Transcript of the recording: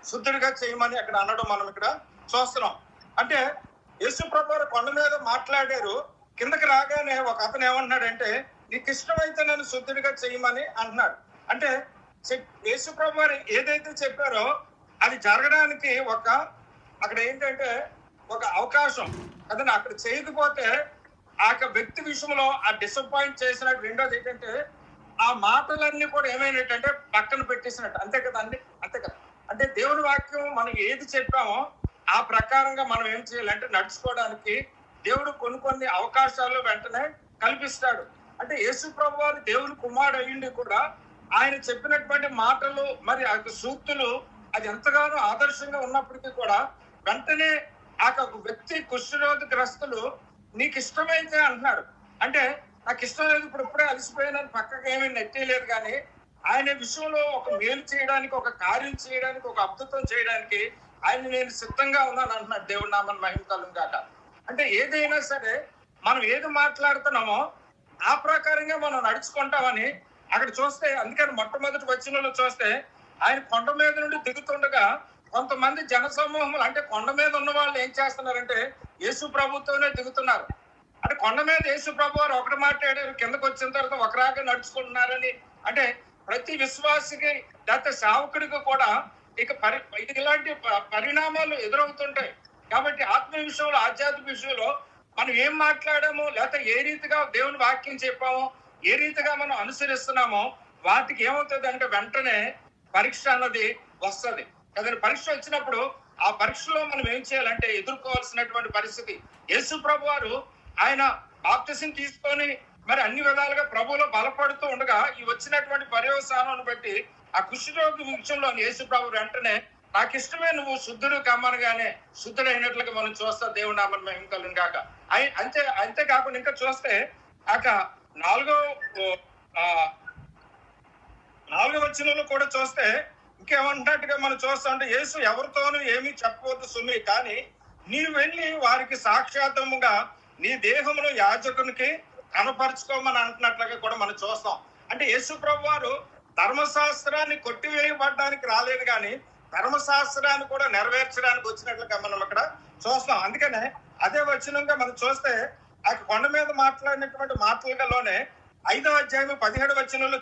శుద్ధుడిగా చేయమని అక్కడ అనడం మనం ఇక్కడ చూస్తున్నాం. అంటే యేసు ప్రభువారు కొండ మీద మాట్లాడారు. కిందకి రాగానే ఒక అతను ఏమంటున్నాడంటే, నీకు ఇష్టమైతే నన్ను శుద్ధుడిగా చేయమని అంటున్నాడు. అంటే యేసు ప్రభువారు ఏదైతే చెప్పారో అది జరగడానికి అక్కడ ఏంటంటే ఒక అవకాశం అతను అక్కడ చేయకపోతే ఆ వ్యక్తి విషయంలో ఆ డిసప్పాయింట్ చేసినట్టు. రెండోది ఏంటంటే ఆ మాటలన్నీ కూడా ఏమైనట్టంటే పక్కన పెట్టేసినట్టు. అంతే కదండి, అంతే కదా. అంటే దేవుని వాక్యం మనం ఏది చెప్పామో ఆ ప్రకారంగా మనం ఏం చేయాలంటే నడుచుకోవడానికి దేవుడు కొన్ని అవకాశాలు వెంటనే కల్పిస్తాడు. అంటే యేసు ప్రభువారు దేవుని కుమారుడు అయ్యిండి కూడా ఆయన చెప్పినటువంటి మాటలు మరి ఆ సూక్తులు అది ఎంతగానో ఆదర్శంగా ఉన్నప్పటికీ కూడా వెంటనే ఆ వ్యక్తి కుష్ఠరోగగ్రస్తులు నీకు ఇష్టమైతే అంటున్నాడు. అంటే నాకు ఇష్టం లేదు, ఇప్పుడే అలసిపోయినని పక్కకి ఏమీ నెట్టేయలేదు, కానీ ఆయన విషయంలో ఒక మేలు చేయడానికి, ఒక కార్యం చేయడానికి, ఒక అద్భుతం చేయడానికి నేను సిద్ధంగా ఉన్నాను అంటున్నాడు. దేవుడి నామం మహిమ కలుగును గాక. అంటే ఏదైనా సరే మనం ఏది మాట్లాడుతున్నామో ఆ ప్రకారంగా మనం నడుచుకుంటామని అక్కడ చూస్తే, అందుకని మొట్టమొదటి వచనంలో చూస్తే ఆయన కొండ మీద నుండి దిగుతుండగా కొంతమంది జన సమూహములు, అంటే కొండ మీద ఉన్న వాళ్ళు ఏం చేస్తున్నారంటే యేసు ప్రభుతోనే దిగుతున్నారు. అంటే కొండ మీద యేసు ప్రభు వారు ఒకటి మాట్లాడారు, కిందకు వచ్చిన తర్వాత ఒకరాగా నడుచుకుంటున్నారని. అంటే ప్రతి విశ్వాసికి లేకపోతే సేవకుడికి కూడా ఇలాంటి పరిణామాలు ఎదురవుతుంటాయి. కాబట్టి ఆత్మ విషయంలో, ఆధ్యాత్మిక విషయంలో మనం ఏం మాట్లాడామో, లేకపోతే ఏ రీతిగా దేవుని వాక్యం చెప్పామో, ఏ రీతిగా మనం అనుసరిస్తున్నామో వాటికి ఏమవుతుంది అంటే వెంటనే పరీక్ష అన్నది వస్తుంది కదండి. పరీక్ష వచ్చినప్పుడు ఆ పరీక్షలో మనం ఏం చేయాలంటే ఎదుర్కోవాల్సినటువంటి పరిస్థితి. యేసు ప్రభు వారు ఆయన బాప్తిసం తీసుకొని మరి అన్ని విధాలుగా ప్రభువులో బలపడుతూ ఉండగా ఈ వచ్చినటువంటి పర్యవసానాన్ని బట్టి ఆ కుష్ఠరోగి విషయంలో యేసు ప్రభు వెంటనే నాకు ఇష్టమే, నువ్వు శుద్ధుడు కమ్మనగానే శుద్ధుడైనట్లుగా మనం చూస్తాం. దేవుడి నామమున మహిమ కలుగును గాక. అంతేకాకుండా ఇంకా చూస్తే నాలుగో వచనంలో కూడా చూస్తే ఇంకేమంటున్నట్టుగా మనం చూస్తా ఉంటే, యేసు ఎవరితోనూ ఏమీ చెప్పవద్దు సుమి, కానీ నీవు వెళ్ళి వారికి సాక్షాత్తముగా నీ దేహమును యాజకునికి కనపరుచుకోమని అంటున్నట్లుగా కూడా మనం చూస్తాం. అంటే యేసు ప్రభు వారు ధర్మశాస్త్రాన్ని కొట్టివేయబడడానికి రాలేదు, కానీ ధర్మశాస్త్రాన్ని కూడా నెరవేర్చడానికి వచ్చినట్లుగా మనం అక్కడ చూస్తాం. అందుకనే అదే వచనంగా మనం చూస్తే ఆ కొండ మీద మాట్లాడినటువంటి మాటలలోనే 5వ అధ్యాయం 17వ వచనంలో